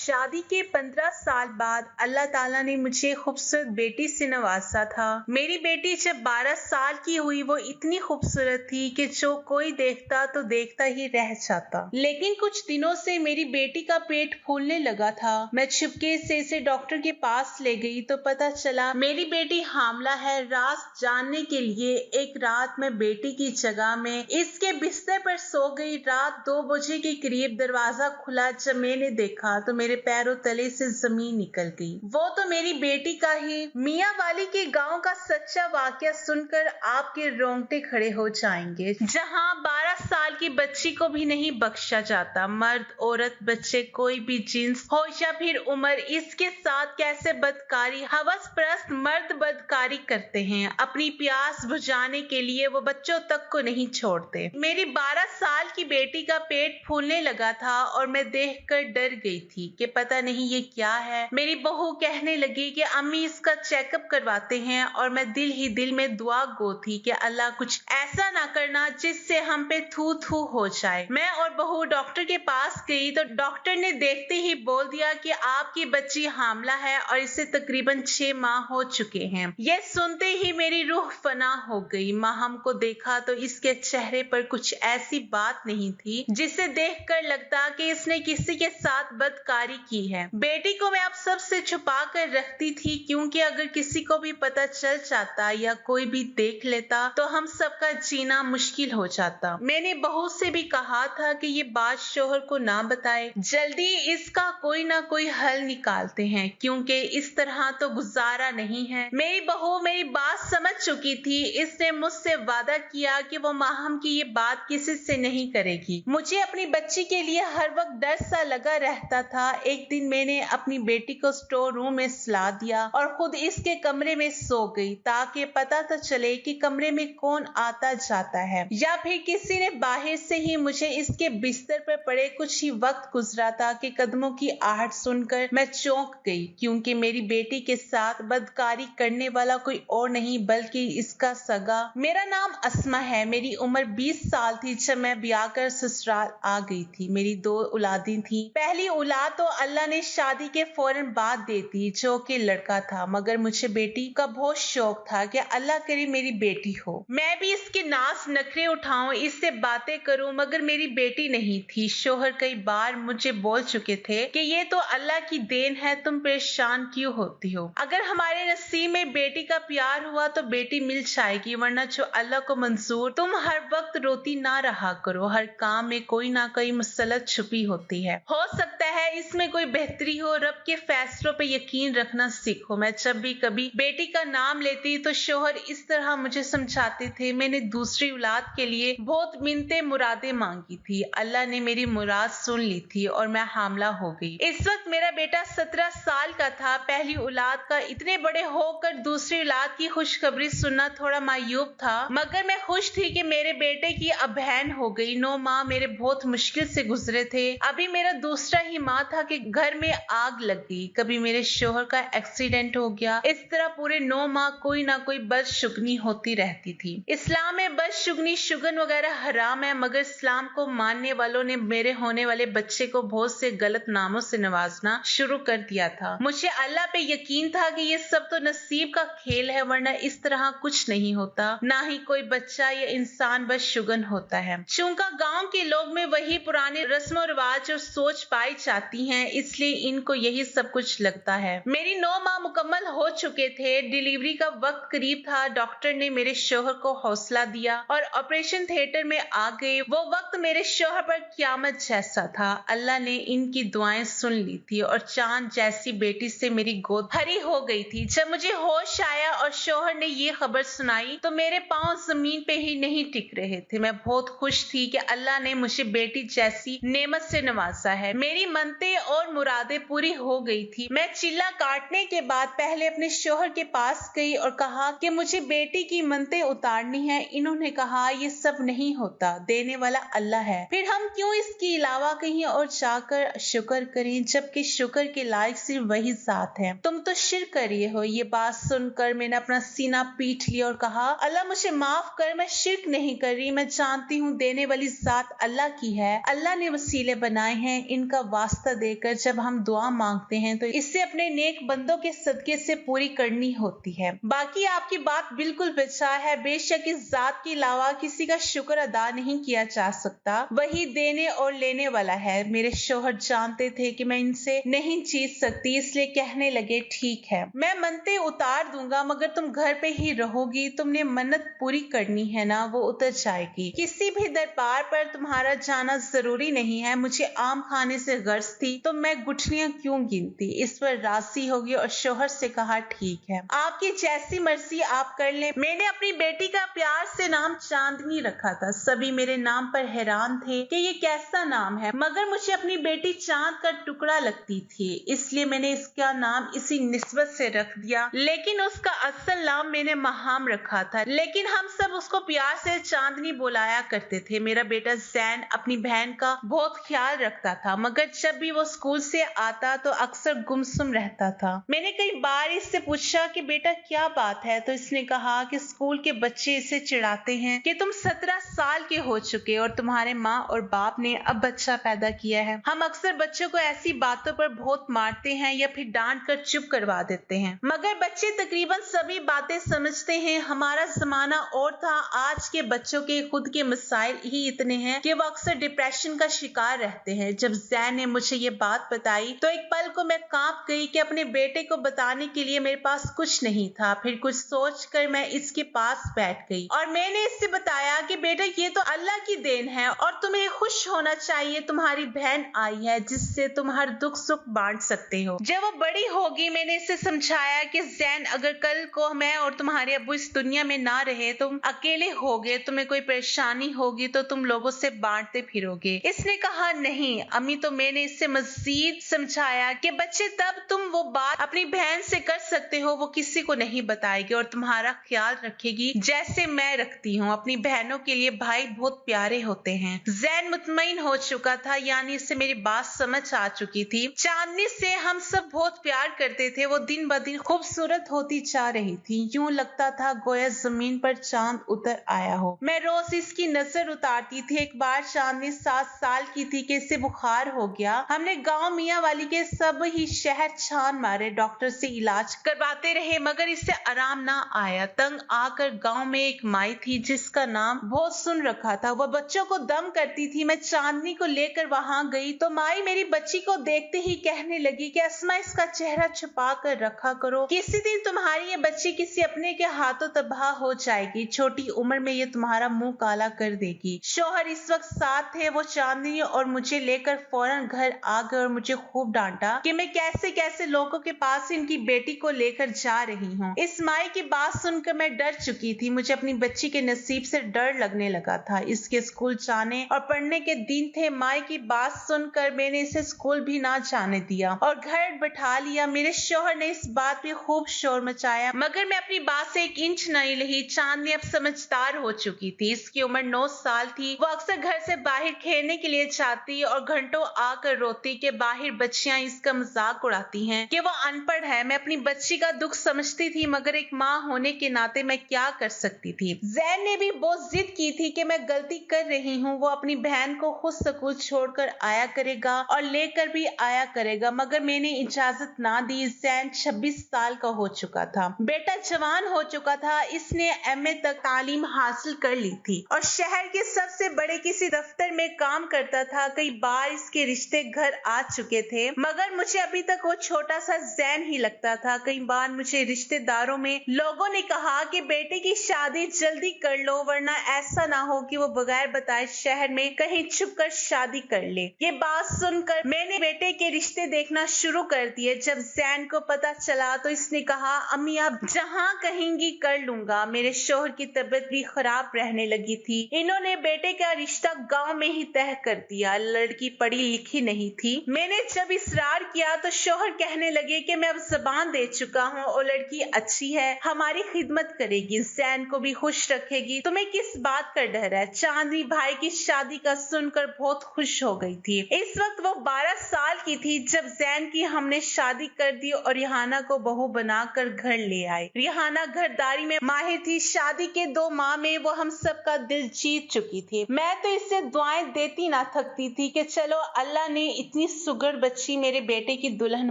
शादी के 15 साल बाद अल्लाह ताला ने मुझे खूबसूरत बेटी से नवाजा था। मेरी बेटी जब 12 साल की हुई वो इतनी खूबसूरत थी कि जो कोई देखता तो देखता ही रह जाता। लेकिन कुछ दिनों से मेरी बेटी का पेट फूलने लगा था। मैं चुपके से इसे डॉक्टर के पास ले गई तो पता चला मेरी बेटी हामला है। राज जानने के लिए एक रात मैं बेटी की जगह में इसके बिस्तर पर सो गई। रात 2 बजे के करीब दरवाजा खुला। जब मैंने देखा तो मेरे पैरों तले से जमीन निकल गई। वो तो मेरी बेटी का ही। मियाँ वाली के गांव का सच्चा वाकया सुनकर आपके रोंगटे खड़े हो जाएंगे, जहां 12 साल की बच्ची को भी नहीं बख्शा जाता। मर्द, औरत, बच्चे, कोई भी जिन्स हो या फिर उम्र, इसके साथ कैसे बदकारी हवस परस्त मर्द बदकारी करते हैं। अपनी प्यास बुझाने के लिए वो बच्चों तक को नहीं छोड़ते। मेरी 12 साल की बेटी का पेट फूलने लगा था और मैं देखकर डर गई थी कि पता नहीं ये क्या है। मेरी बहू कहने लगी कि अम्मी इसका चेकअप करवाते हैं और मैं दिल ही दिल में दुआ गो थी कि अल्लाह कुछ ऐसा ना करना जिससे हम पे थू थू हो जाए। मैं और बहू डॉक्टर के पास गई तो डॉक्टर ने देखते ही बोल दिया कि आपकी बच्ची हामला है और इसे तकरीबन 6 माह हो चुके हैं। ये सुनते ही मेरी रूह फना हो गई। माहम को देखा तो इसके चेहरे पर कुछ ऐसी बात नहीं थी जिसे देखकर लगता कि इसने किसी के साथ बदकारी की है। बेटी को मैं अब सबसे छुपा कर रखती थी क्योंकि अगर किसी को भी पता चल जाता या कोई भी देख लेता तो हम सबका जीना मुश्किल हो जाता। मैंने बहू से भी कहा था कि ये बात शोहर को ना बताए, जल्दी इसका कोई ना कोई हल निकालते हैं क्योंकि इस तरह तो गुजारा नहीं है। मेरी बहू मेरी बात समझ चुकी थी। इसने मुझसे वादा किया कि वो माहम की ये बात किसी से नहीं करेगी। मुझे अपनी बच्ची के लिए हर वक्त डर सा लगा रहता था। एक दिन मैंने अपनी बेटी को स्टोर रूम में सुला दिया और खुद इसके कमरे में सो गई ताकि पता तो चले कि कमरे में कौन आता जाता है या फिर किसी ने बाहर से ही। मुझे इसके बिस्तर पर पड़े कुछ ही वक्त गुजरा था कि कदमों की आहट सुनकर मैं चौंक गई क्योंकि मेरी बेटी के साथ बदकारी करने वाला कोई और नहीं बल्कि इसका सगा। मेरा नाम अस्मा है। मेरी उम्र 20 साल थी जब मैं ब्याह कर ससुराल आ गई थी। मेरी 2 औलादें थी। पहली औलाद तो अल्लाह ने शादी के फौरन बाद दे दी जो कि लड़का था, मगर मुझे बेटी का बहुत शौक था कि अल्लाह करे मेरी बेटी हो। मैं भी इसके नाज नखरे उठाऊं, इससे बातें करूं, मगर मेरी बेटी नहीं थी। शोहर कई बार मुझे बोल चुके थे कि ये तो अल्लाह की देन है, तुम परेशान क्यों होती हो। अगर हमारे नसीब में बेटी का प्यार हुआ तो बेटी मिल जाएगी, वरना जो अल्लाह को मंजूर। तुम हर वक्त रोती ना रहा करो। हर काम में कोई ना कोई मुसलत छुपी होती है। हो सकता है इसमें कोई बेहतरी हो। रब के फैसलों पे यकीन रखना सीखो। मैं जब भी कभी बेटी का नाम लेती तो शोहर इस तरह मुझे समझाते थे। मैंने दूसरी औलाद के लिए बहुत मिन्नतें मुरादें मांगी थी। अल्लाह ने मेरी मुराद सुन ली थी और मैं हामला हो गई। इस वक्त मेरा बेटा 17 साल का था। पहली औलाद का इतने बड़े होकर दूसरी औलाद की खुशखबरी सुनना थोड़ा मायूब था, मगर मैं खुश थी कि मेरे बेटे की अब बहन हो गई। 9 माह मेरे बहुत मुश्किल से गुजरे थे। अभी मेरा दूसरा ही माह था कि घर में आग लग गई। कभी मेरे शोहर का एक्सीडेंट हो गया। इस तरह पूरे 9 माह कोई ना कोई बदशुगनी होती रहती थी। इस्लाम में बदशुगनी, शुगन वगैरह हराम है, मगर इस्लाम को मानने वालों ने मेरे होने वाले बच्चे को बहुत से गलत नामों से नवाजना शुरू कर दिया था। मुझे अल्लाह पे यकीन था कि ये सब तो नसीब का खेल है, वरना इस तरह कुछ नहीं होता। ना ही कोई बच्चा या इंसान बदशुगन होता है। चूंकि गांव के लोग में वही पुराने रस्म रिवाज और सोच पाई जाती हैं, इसलिए इनको यही सब कुछ लगता है। मेरी 9 माह मुकम्मल हो चुके थे। डिलीवरी का वक्त करीब था। डॉक्टर ने मेरे शोहर को हौसला दिया और ऑपरेशन थिएटर में आ गए। वो वक्त मेरे शोहर पर क़यामत जैसा था। अल्लाह ने इनकी दुआएं सुन ली थी और चांद जैसी बेटी से मेरी गोद हरी हो गई थी। जब मुझे होश आया और शोहर ने ये खबर सुनाई तो मेरे पांव जमीन पे ही नहीं टिक रहे थे। मैं बहुत खुश थी कि अल्लाह ने मुझे बेटी जैसी नेमत से नवाजा है। मेरी मनते और मुरादें पूरी हो गई थी। मैं चिल्ला काटने के बाद पहले अपने शोहर के पास गई और कहा कि मुझे बेटी की मनते उतारनी है। इन्होंने कहा ये सब नहीं होता, देने वाला अल्लाह है। फिर हम क्यों इसके अलावा कहीं और जाकर शुक्र करें, जबकि शुक्र के लायक सिर्फ वही जात है। तुम तो शिर्क कर रही हो। ये बात सुनकर मैंने अपना सीना पीट लिया और कहा अल्लाह मुझे माफ कर, मैं शिर्क नहीं कर रही। मैं जानती हूँ देने वाली जात अल्लाह की है। अल्लाह ने वसीले बनाए हैं, इनका वास्ता दे लेकर जब हम दुआ मांगते हैं तो इससे अपने नेक बंदों के सदके से पूरी करनी होती है। बाकी आपकी बात बिल्कुल बचा है, बेशक इस जात के अलावा किसी का शुक्र अदा नहीं किया जा सकता, वही देने और लेने वाला है। मेरे शौहर जानते थे कि मैं इनसे नहीं जीत सकती, इसलिए कहने लगे ठीक है, मैं मन्नतें उतार दूंगा मगर तुम घर पे ही रहोगी, तुमने मन्नत पूरी करनी है ना, वो उतर जाएगी। किसी भी दरबार पर तुम्हारा जाना जरूरी नहीं है। मुझे आम खाने से गर्ज थी तो मैं गुठलियां क्यों गिनती। इस पर राजी होगी और शौहर से कहा ठीक है, आपकी जैसी मर्जी आप कर ले। मैंने अपनी बेटी का प्यार से नाम चांदनी रखा था। सभी मेरे नाम पर हैरान थे कि ये कैसा नाम है, मगर मुझे अपनी बेटी चांद का टुकड़ा लगती थी, इसलिए मैंने इसका नाम इसी निस्बत से रख दिया। लेकिन उसका असल नाम मैंने महाम रखा था, लेकिन हम सब उसको प्यार से चांदनी बुलाया करते थे। मेरा बेटा जैन अपनी बहन का बहुत ख्याल रखता था, मगर जब भी वो स्कूल से आता तो अक्सर गुमसुम रहता था। मैंने कई बार इससे पूछा कि बेटा क्या बात है, तो इसने कहा कि स्कूल के बच्चे इसे चिढ़ाते हैं कि तुम 17 साल के हो चुके और तुम्हारे माँ और बाप ने अब बच्चा पैदा किया है। हम अक्सर बच्चों को ऐसी बातों पर बहुत मारते हैं या फिर डांट कर चुप करवा देते हैं, मगर बच्चे तकरीबन सभी बातें समझते हैं। हमारा जमाना और था, आज के बच्चों के खुद के मसाइल ही इतने हैं कि वो अक्सर डिप्रेशन का शिकार रहते हैं। जब जैन ने मुझे ये बात बताई तो एक पल को मैं कांप गई कि अपने बेटे को बताने के लिए मेरे पास कुछ नहीं था। फिर कुछ सोचकर मैं इसके पास बैठ गई और मैंने इससे बताया कि बेटा ये तो अल्लाह की देन है और तुम्हें खुश होना चाहिए, तुम्हारी बहन आई है जिससे तुम हर दुख सुख बांट सकते हो। जब वो बड़ी होगी मैंने इसे समझाया कि जैन अगर कल को मैं और तुम्हारे अब्बू इस दुनिया में ना रहे, तुम अकेले होगे, तुम्हें कोई परेशानी होगी तो तुम लोगों से बांटते फिरोगे। इसने कहा नहीं अम्मी, तो मैंने इससे मजीद समझाया कि बच्चे तब तुम वो बात अपनी बहन से कर सकते हो, वो किसी को नहीं बताएगी और तुम्हारा ख्याल रखेगी जैसे मैं रखती हूँ। अपनी बहनों के लिए भाई बहुत प्यारे होते हैं। जैन मुतमईन हो चुका था, यानी इससे मेरी बात समझ आ चुकी थी। चांदनी से हम सब बहुत प्यार करते थे। वो दिन ब दिन खूबसूरत होती जा रही थी, यूं लगता था गोया जमीन पर चांद उतर आया हो। मैं रोज इसकी नजर उतारती थी। एक बार चांदनी 7 साल की थी कि इसे बुखार हो गया। हमने गांव मियां वाली के सब ही शहर छान मारे, डॉक्टर से इलाज करवाते रहे मगर इससे आराम ना आया। तंग आकर गांव में एक माई थी जिसका नाम बहुत सुन रखा था, वह बच्चों को दम करती थी। मैं चांदनी को लेकर वहां गई तो माई मेरी बच्ची को देखते ही कहने लगी कि अस्मा इसका चेहरा छुपा कर रखा करो, किसी दिन तुम्हारी ये बच्ची किसी अपने के हाथों तबाह हो जाएगी, छोटी उम्र में ये तुम्हारा मुंह काला कर देगी। शौहर इस वक्त साथ थे। वो चांदनी और मुझे लेकर फौरन घर आ गए और मुझे खूब डांटा कि मैं कैसे कैसे लोगों के पास इनकी बेटी को लेकर जा रही हूँ। इस माई की बात सुनकर मैं डर चुकी थी। मुझे अपनी बच्ची के नसीब से डर लगने लगा था। इसके स्कूल जाने और पढ़ने के दिन थे। माई की बात सुनकर मैंने इसे स्कूल भी ना जाने दिया और घर बैठा लिया। मेरे शौहर ने इस बात पे खूब शोर मचाया मगर मैं अपनी बात से एक इंच नहीं रही। चांदनी अब समझदार हो चुकी थी। इसकी उम्र 9 साल थी। वो अक्सर घर से बाहर खेलने के लिए जाती और घंटों आकर रोती कि बाहर बच्चियां इसका मजाक उड़ाती हैं कि वो अनपढ़ है। मैं अपनी बच्ची का दुख समझती थी मगर एक माँ होने के नाते मैं क्या कर सकती थी। जैन ने भी बहुत जिद की थी कि मैं गलती कर रही हूँ, वो अपनी बहन को खुद स्कूल छोड़कर आया करेगा और लेकर भी आया करेगा, मगर मैंने इजाजत ना दी। जैन 26 साल का हो चुका था। बेटा जवान हो चुका था। इसने एमए तक तालीम हासिल कर ली थी और शहर के सबसे बड़े किसी दफ्तर में काम करता था। कई बार इसके रिश्ते घर आ चुके थे मगर मुझे अभी तक वो छोटा सा जैन ही लगता था। कई बार मुझे रिश्तेदारों में लोगों ने कहा कि बेटे की शादी जल्दी कर लो वरना ऐसा ना हो कि वो बगैर बताए शहर में कहीं छुप कर शादी कर ले। ये बात सुनकर मैंने बेटे के रिश्ते देखना शुरू कर दिए। जब जैन को पता चला तो इसने कहा अम्मी आप जहाँ कहेंगी कर लूंगा। मेरे शौहर की तबीयत भी खराब रहने लगी थी। इन्होंने बेटे का रिश्ता गांव में ही तय कर दिया। लड़की पढ़ी लिखी नहीं थी। मैंने जब इसरार किया तो शौहर कहने लगे कि मैं अब ज़बान दे चुका हूँ और लड़की अच्छी है, हमारी खिदमत करेगी, ज़ैन को भी खुश रखेगी, तुम्हें किस बात का डर है। चांदनी भाई की शादी का सुनकर बहुत खुश हो गई थी। इस वक्त वो 12 साल की थी जब ज़ैन की हमने शादी कर दी और रिहाना को बहू बनाकर घर ले आए। रिहाना घरदारी में माहिर थी। शादी के 2 माह में वो हम सबका दिल जीत चुकी थी। मैं तो इससे दुआएं देती ना थकती थी कि चलो अल्लाह ने इतनी सुगर बच्ची मेरे बेटे की दुल्हन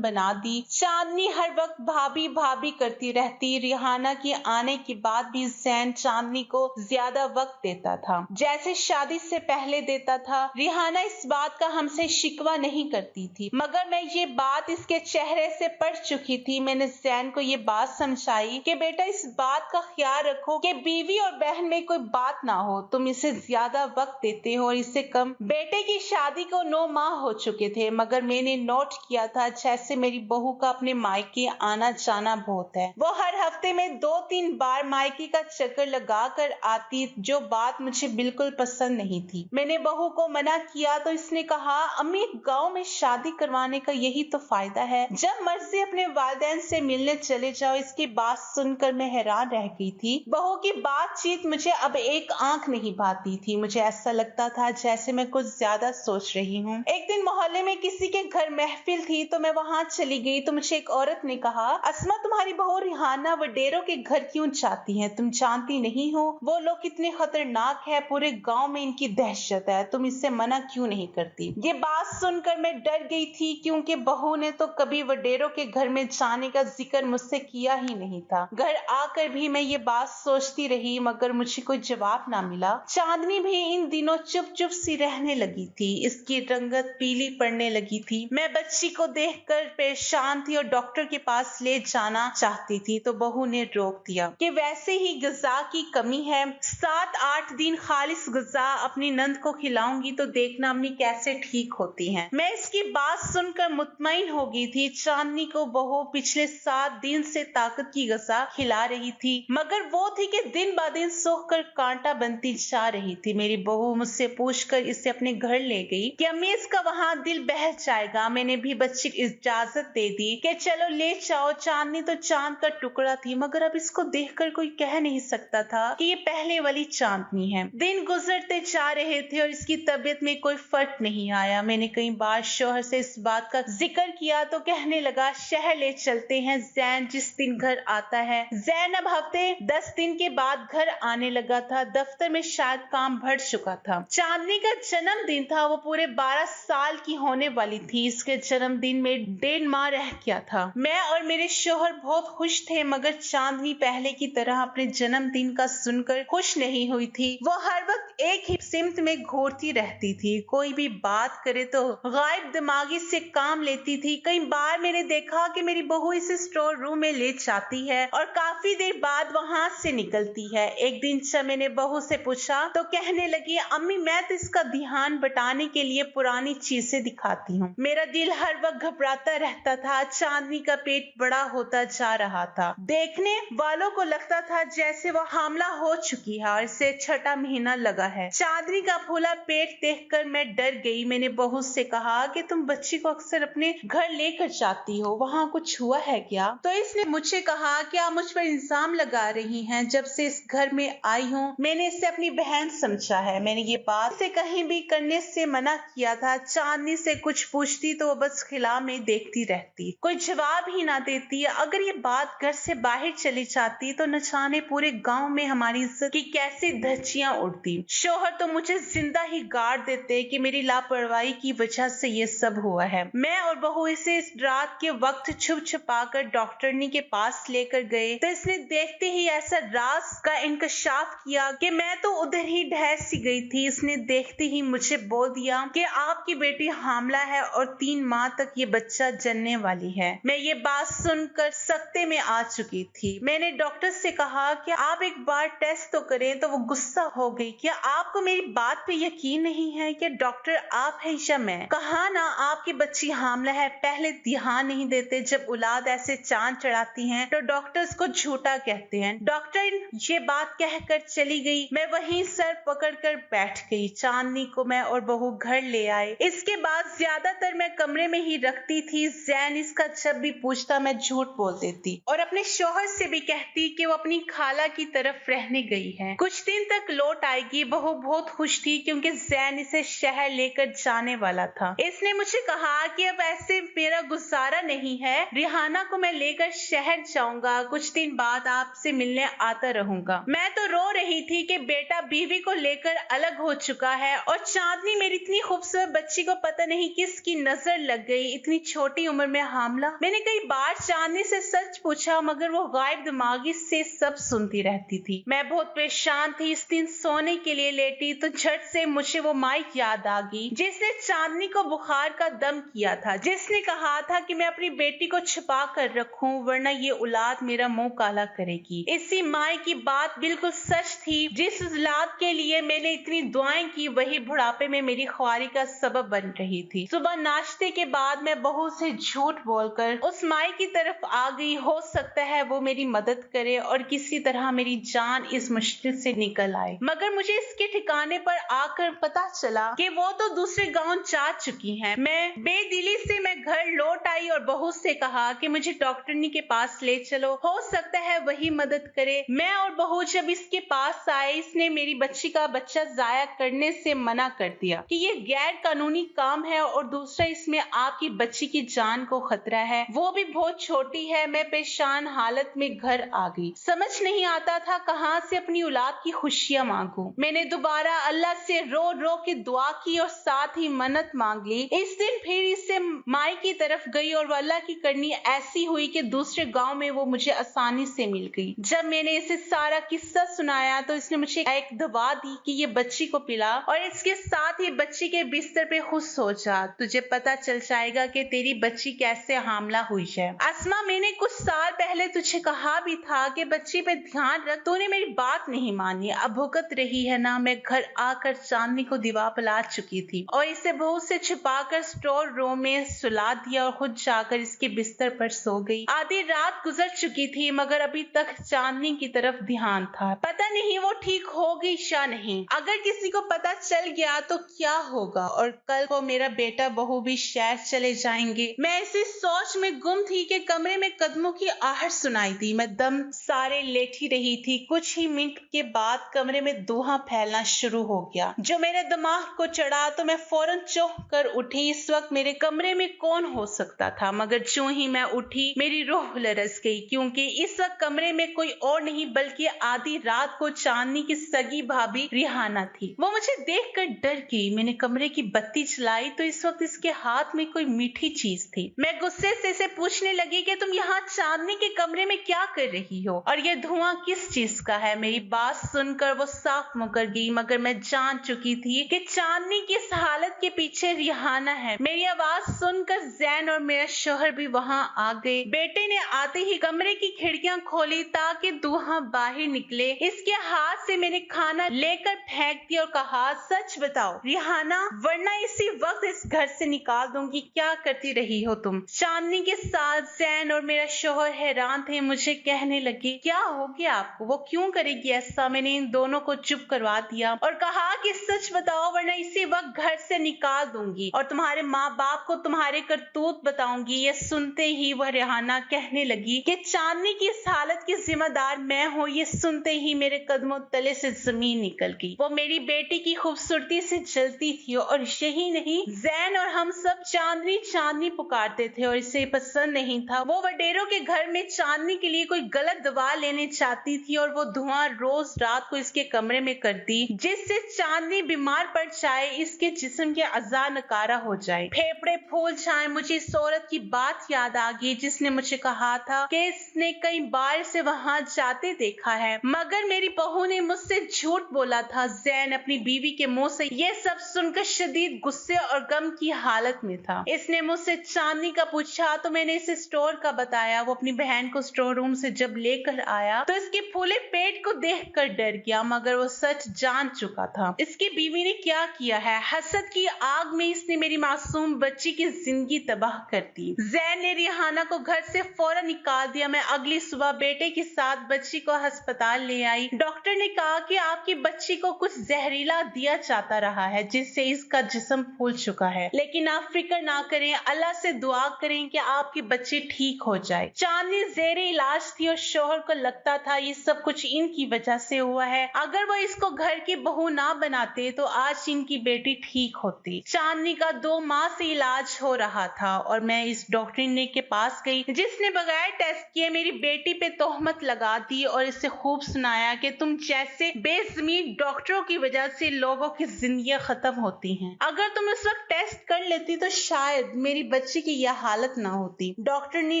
बना दी। चांदनी हर वक्त भाभी भाभी करती रहती। रिहाना के आने के बाद भी ज़ैन चांदनी को ज्यादा वक्त देता था जैसे शादी से पहले देता था। रिहाना इस बात का हमसे शिकवा नहीं करती थी, मगर मैं ये बात इसके चेहरे से पढ़ चुकी थी। मैंने ज़ैन को ये बात समझाई कि बेटा इस बात का ख्याल रखो कि बीवी और बहन में कोई बात ना हो। तुम इसे ज्यादा वक्त देते हो और इससे कम। बेटे की शादी को 9 माह हो चुके थे, मगर मैंने नोट किया था जैसे मेरी बहू का अपने मायके आना जाना बहुत है। वो हर हफ्ते में 2-3 बार मायके का चक्कर लगा कर आती, जो बात मुझे बिल्कुल पसंद नहीं थी। मैंने बहू को मना किया तो इसने कहा, अम्मी गांव में शादी करवाने का यही तो फायदा है, जब मर्जी अपने वालिदैन से मिलने चले जाओ। इसकी बात सुनकर मैं हैरान रह गई थी। बहू की बातचीत मुझे अब एक आंख नहीं भाती थी। मुझे ऐसा लगता था जैसे मैं कुछ ज्यादा सोच रही हूँ। एक दिन मोहल्ले में किसी के घर महफिल थी तो मैं वहां चली गई तो मुझे एक औरत ने कहा, अस्मा तुम्हारी बहू रिहाना वडेरों के घर क्यों जाती है? तुम जानती नहीं हो वो लोग कितने खतरनाक है, पूरे गांव में इनकी दहशत है, तुम इससे मना क्यों नहीं करती? ये बात सुनकर मैं डर गई थी क्योंकि बहू ने तो कभी वडेरों के घर में जाने का जिक्र मुझसे किया ही नहीं था। घर आकर भी मैं ये बात सोचती रही मगर मुझे कोई जवाब ना मिला। चांदनी भी इन दिनों चुप चुप सी रहने लगी थी। इसकी रंगत पीली पड़ने लगी थी। मैं बच्ची को देखकर परेशान थी और डॉक्टर के पास ले जाना चाहती थी तो बहू ने रोक दिया कि वैसे ही ग़िज़ा की कमी है, 7-8 दिन खालिस ग़िज़ा अपनी नंद को खिलाऊंगी तो देखना अम्मी कैसे ठीक होती हैं। मैं इसकी बात सुनकर मुतमईन हो गई थी। चांदनी को बहू पिछले 7 दिन से ताकत की ग़िज़ा खिला रही थी, मगर वो थी कि दिन ब दिन सूख कर कांटा बनती जा रही थी। मेरी बहू मुझसे पूछकर इसे अपने घर ले गई कि अम्मी इसका वहां दिल बहल जाएगा। मैंने भी बच्ची की इजाजत दे दी कि चलो ले जाओ। चांदनी तो चांद का टुकड़ा थी, मगर अब इसको देखकर कोई कह नहीं सकता था कि ये पहले वाली चांदनी है। दिन गुजरते जा रहे थे और इसकी तबीयत में कोई फर्क नहीं आया। मैंने कई बार शौहर से इस बात का जिक्र किया तो कहने लगा, शहर ले चलते हैं, ज़ैन जिस दिन घर आता है। ज़ैन अब हफ्ते 10 दिन के बाद घर आने लगा था। दफ्तर में शायद काम बढ़ चुका था। चांदनी का जन्मदिन था। वो पूरे 12 साल की होने वाली थी। इसके जन्मदिन में 1.5 माह रह गया था। मैं और मेरे शौहर बहुत खुश थे, मगर चांदनी पहले की तरह अपने जन्मदिन का सुनकर खुश नहीं हुई थी। वो हर वक्त एक ही सिमत में घूरती रहती थी। कोई भी बात करे तो गायब दिमागी से काम लेती थी। कई बार मैंने देखा कि मेरी बहू इसे स्टोर रूम में ले जाती है और काफी देर बाद वहां से निकलती है। एक दिन जब मैंने बहू से पूछा तो कहने लगी, अम्मी मैं तो इसका ध्यान बटाने के लिए पुरानी चीजें दिखाती हूँ। मेरा दिल हर वक्त घबराता रहता था। चांदनी का पेट बड़ा होता जा रहा था। देखने वालों को लगता था जैसे वो हामला हो चुकी है और इसे 6ठा महीना लगा है। चांदनी का फूला पेट देखकर मैं डर गई। मैंने बहू से कहा कि तुम बच्ची को अक्सर अपने घर लेकर जाती हो, वहाँ कुछ हुआ है क्या? तो इसने मुझे कहा कि आप मुझ पर इल्जाम लगा रही हैं। जब से इस घर में आई हूँ मैंने इसे अपनी बहन समझा है। मैंने ये बात इसे कहीं भी करने से मना किया था। चांदनी से कुछ पूछती तो वो बस खिला में देखती रहती, कोई जवाब ही ना देती। अगर ये बात घर से बाहर चली जाती तो न जाने पूरे गांव में हमारी इज्जत की कैसी धज्जियां उड़ती। शौहर तो मुझे जिंदा ही गाड़ देते कि मेरी लापरवाही की वजह से ये सब हुआ है। मैं और बहू इसे इस रात के वक्त छुप छुपा कर डॉक्टरनी के पास लेकर गए तो इसने देखते ही ऐसा राज का इंकशाफ किया कि मैं तो उधर ही ढह सी गई थी। इसने देखते ही मुझे बोल दिया कि आपकी बेटी हामला है और 3 माह तक ये बच्चा जनने वाली है। मैं ये बात सुनकर सख्ते में आ चुकी थी। मैंने डॉक्टर से कहा कि आप एक बार टेस्ट तो करें, तो वो गुस्सा हो गई। क्या आपको मेरी बात पे यकीन नहीं है कि डॉक्टर आप है या मैं? कहा ना आपकी बच्ची हामला है। पहले ध्यान नहीं देते, जब औलाद ऐसे चांद चढ़ाती हैं तो डॉक्टर्स को झूठा कहते हैं। डॉक्टर ये बात कहकर चली गई। मैं वहीं सर पकड़कर बैठ गई। चांदनी को मैं और बहू घर ले आए। इसके बाद ज्यादातर मैं कमरे में नहीं रखती थी। जैन इसका जब भी पूछता मैं झूठ बोल देती और अपने शौहर से भी कहती कि वो अपनी खाला की तरफ रहने गई है, कुछ दिन तक लौट आएगी। बहू बहुत खुश थी क्योंकि जैन इसे शहर लेकर जाने वाला था। इसने मुझे कहा कि अब ऐसे मेरा गुजारा नहीं है, रिहाना को मैं लेकर शहर जाऊंगा, कुछ दिन बाद आपसे मिलने आता रहूंगा। मैं तो रो रही थी कि बेटा बीवी को लेकर अलग हो चुका है और चांदनी मेरी इतनी खूबसूरत बच्ची को पता नहीं किसकी नजर लग गई, इतनी छोटी उम्र में हामला। मैंने कई बार चांदनी से सच पूछा मगर वो गायब दिमागी से सब सुनती रहती थी। मैं बहुत परेशान थी। इस दिन सोने के लिए लेटी तो झट से मुझे वो माइक याद आ गई जिसने चांदनी को बुखार का दम किया था, जिसने कहा था कि मैं अपनी बेटी को छुपा कर रखूं वरना ये औलाद मेरा मुंह काला करेगी। इसी माई की बात बिल्कुल सच थी। जिस औलाद के लिए मैंने इतनी दुआएं की वही बुढ़ापे में मेरी ख्वारी का सबब बन रही थी। सुबह नाश्ते के बाद मैं बहू से झूठ बोलकर उस माई की तरफ आ गई। हो सकता है वो मेरी मदद करे और किसी तरह मेरी जान इस मुश्किल से निकल आए। मगर मुझे इसके ठिकाने पर आकर पता चला कि वो तो दूसरे गांव जा चुकी हैं। मैं बेदिली से मैं घर लौट आई और बहू से कहा कि मुझे डॉक्टरनी के पास ले चलो, हो सकता है वही मदद करे। मैं और बहू जब इसके पास आए इसने मेरी बच्ची का बच्चा जाया करने से मना कर दिया कि ये गैर कानूनी काम है और दूसरा इसमें आपकी बच्ची की जान को खतरा है, वो भी बहुत छोटी है। मैं परेशान हालत में घर आ गई। समझ नहीं आता था कहां से अपनी औलाद की खुशियां मांगू। मैंने दोबारा अल्लाह से रो रो के दुआ की और साथ ही मन्नत मांग ली। इस दिन फिर इससे माई की तरफ गई और अल्लाह की करनी ऐसी हुई कि दूसरे गांव में वो मुझे आसानी से मिल गई। जब मैंने इसे सारा किस्सा सुनाया तो इसने मुझे एक दवा दी कि ये बच्ची को पिला और इसके साथ ही बच्ची के बिस्तर पे खुद सो जा, तुझे पता चल जाएगा कि तेरी बच्ची कैसे हामला हुई है। अस्मा, मैंने कुछ साल पहले तुझे कहा भी था कि बच्ची पे ध्यान रख, तूने मेरी बात नहीं मानी। अब भुगत रही है ना। मैं घर आकर चांदनी को दीवार पिला चुकी थी और इसे बहू से छुपाकर स्टोर रूम में सुला दिया और खुद जाकर इसके बिस्तर पर सो गई। आधी रात गुजर चुकी थी मगर अभी तक चांदनी की तरफ ध्यान था। पता नहीं वो ठीक हो गई या नहीं। अगर किसी को पता चल गया तो क्या होगा और कल को मेरा बेटा बहू भी शहर चले जाएंगे। मैं इसी सोच में गुम थी कि कमरे में कदमों की आहट सुनाई दी। मैं दम सारे लेटी रही थी। कुछ ही मिनट के बाद कमरे में धुआं फैलना शुरू हो गया जो मेरे दिमाग को चढ़ा तो मैं फौरन चौंक कर उठी। इस वक्त मेरे कमरे में कौन हो सकता था, मगर जो ही मैं उठी मेरी रूह लरस गई क्योंकि इस वक्त कमरे में कोई और नहीं बल्कि आधी रात को चांदनी की सगी भाभी रिहाना थी। वो मुझे देखकर डर गई। मैंने कमरे की बत्ती जलाई तो इस वक्त इसके हाथ में कोई मीठी चीज थी। मैं गुस्से से इसे पूछने लगी कि तुम यहाँ चांदनी के कमरे में क्या कर रही हो और ये धुआं किस चीज का है। मेरी बात सुनकर वो साफ मुकर गई मगर मैं जान चुकी थी कि चांदनी की इस हालत के पीछे रिहाना है। मेरी आवाज सुनकर जैन और मेरा शौहर भी वहां आ गए। बेटे ने आते ही कमरे की खिड़कियां खोली ताकि धुआं बाहर निकले। इसके हाथ से मैंने खाना लेकर फेंक दिया और कहा, सच बताओ रिहाना, वरना इसी वक्त इस घर से निकाल दूंगी। क्या करती रही हो तुम? चांदनी के साथ जैन और मेरा शौहर हैरान थे। मुझे कहने लगे, क्या हो गया आपको? वो क्यों करेगी ऐसा? मैंने इन दोनों को चुप करवा दिया और कहा कि सच बताओ वरना इसी वक्त घर से निकाल दूंगी और तुम्हारे माँ बाप को तुम्हारे करतूत बताऊंगी। ये सुनते ही वह रिहाना कहने लगी कि चांदनी की इस हालत की जिम्मेदार मैं हूँ। ये सुनते ही मेरे कदमों तले से जमीन निकल गई। वो मेरी बेटी की खूबसूरती से जलती थी और यही नहीं, जैन और हम सब चांदनी चांदनी पुकारते थे और इसे पसंद नहीं था। वो वडेरों के घर में चांदनी के लिए कोई गलत दवा लेने चाहती थी और वो धुआं रोज रात को इसके कमरे में करती जिससे चांदनी बीमार पड़ जाए, इसके जिस्म के अज़ा नकारा हो जाए, फेफड़े फूल जाए। मुझे इस औरत की बात याद आ गई जिसने मुझे कहा था कि इसने कई बार से वहां जाते देखा है मगर मेरी बहू ने मुझसे झूठ बोला था। जैन अपनी बीवी के मुंह से ये सब सुनकर शदीद गुस्से और गम की हालत में था। इसने मुझसे चांदनी का पूछा तो मैंने इसे स्टोर का बताया। वो अपनी बहन को स्टोर रूम से जब लेकर आया तो इसके फूले पेट को देखकर डर गया मगर वो सच जान चुका था। इसकी बीवी ने क्या किया है? हसद की आग में इसने मेरी मासूम बच्ची की जिंदगी तबाह कर दी। जैन ने रिहाना को घर से फौरन निकाल दिया। मैं अगली सुबह बेटे के साथ बच्ची को अस्पताल ले आई। डॉक्टर ने कहा कि आपकी बच्ची को कुछ जहरीला दिया जाता रहा है जिससे इसका जिस्म फूल चुका है, लेकिन अफ्रीका ना करें, अल्लाह से दुआ करें कि आपके बच्चे ठीक हो जाए। चांदनी ज़ेरे इलाज थी और शौहर को लगता था ये सब कुछ इनकी वजह से हुआ है। अगर वो इसको घर की बहू ना बनाते तो आज इनकी बेटी ठीक होती। चांदनी का 2 माह से इलाज हो रहा था और मैं इस डॉक्टरनी के पास गई जिसने बगैर टेस्ट किए मेरी बेटी पे तोहमत लगा दी और इसे खूब सुनाया कि तुम जैसे बेज़मीन डॉक्टरों की वजह से लोगों की जिंदगियां खत्म होती हैं। अगर तुम उस वक्त टेस्ट कर लेती तो शायद मेरी बच्ची की यह हालत ना होती। डॉक्टरनी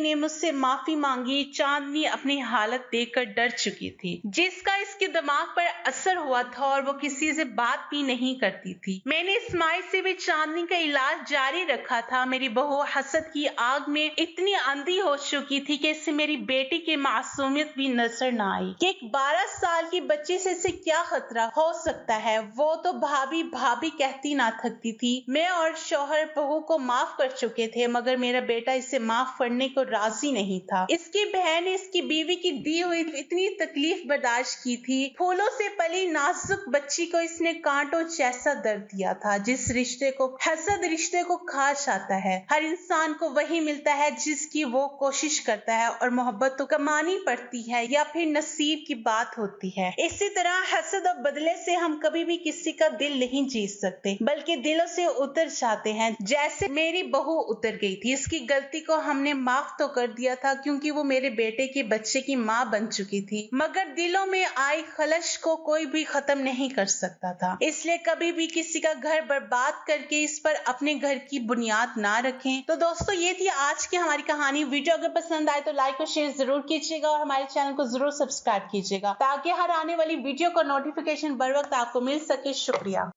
ने मुझसे माफी मांगी। चांदनी अपनी हालत देखकर डर चुकी थी जिसका इसके दिमाग पर असर हुआ था और वो किसी से बात भी नहीं करती थी। मैंने इस्माइल से भी चांदनी का इलाज जारी रखा था। मेरी बहू हसद की आग में इतनी अंधी हो चुकी थी कि इससे मेरी बेटी की मासूमियत भी नजर न आई कि एक 12 साल की बच्ची से इसे क्या खतरा हो सकता है। वो तो भाभी भाभी कहती ना थकती थी। मैं और शौहर बहू को माफ कर चुके थे मगर मेरा बेटा इसे माफ करने को राजी नहीं था। इसकी बहन ने इसकी बीवी की दी हुई इतनी तकलीफ बर्दाश्त की थी। फूलों से पली नाजुक बच्ची को इसने कांटों जैसा दर्द दिया था। जिस रिश्ते को हसद रिश्ते को खा जाता है। हर इंसान को वही मिलता है जिसकी वो कोशिश करता है और मोहब्बत तो कमानी पड़ती है या फिर नसीब की बात होती है। इसी तरह हसद और बदले से हम कभी भी किसी का दिल नहीं जीत सकते बल्कि दिलों से उतर जाते हैं। जैसे मेरी बहू उतर गई थी। इसकी गलती को हमने माफ तो कर दिया था क्योंकि वो मेरे बेटे के बच्चे की माँ बन चुकी थी मगर दिलों में आई खलश को कोई भी खत्म नहीं कर सकता था। इसलिए कभी भी किसी का घर बर्बाद करके इस पर अपने घर की बुनियाद ना रखें। तो दोस्तों ये थी आज की हमारी कहानी। वीडियो अगर पसंद आए तो लाइक और शेयर जरूर कीजिएगा और हमारे चैनल को जरूर सब्सक्राइब कीजिएगा ताकि हर आने वाली वीडियो का नोटिफिकेशन बर वक्त आपको मिल सके। शुक्रिया।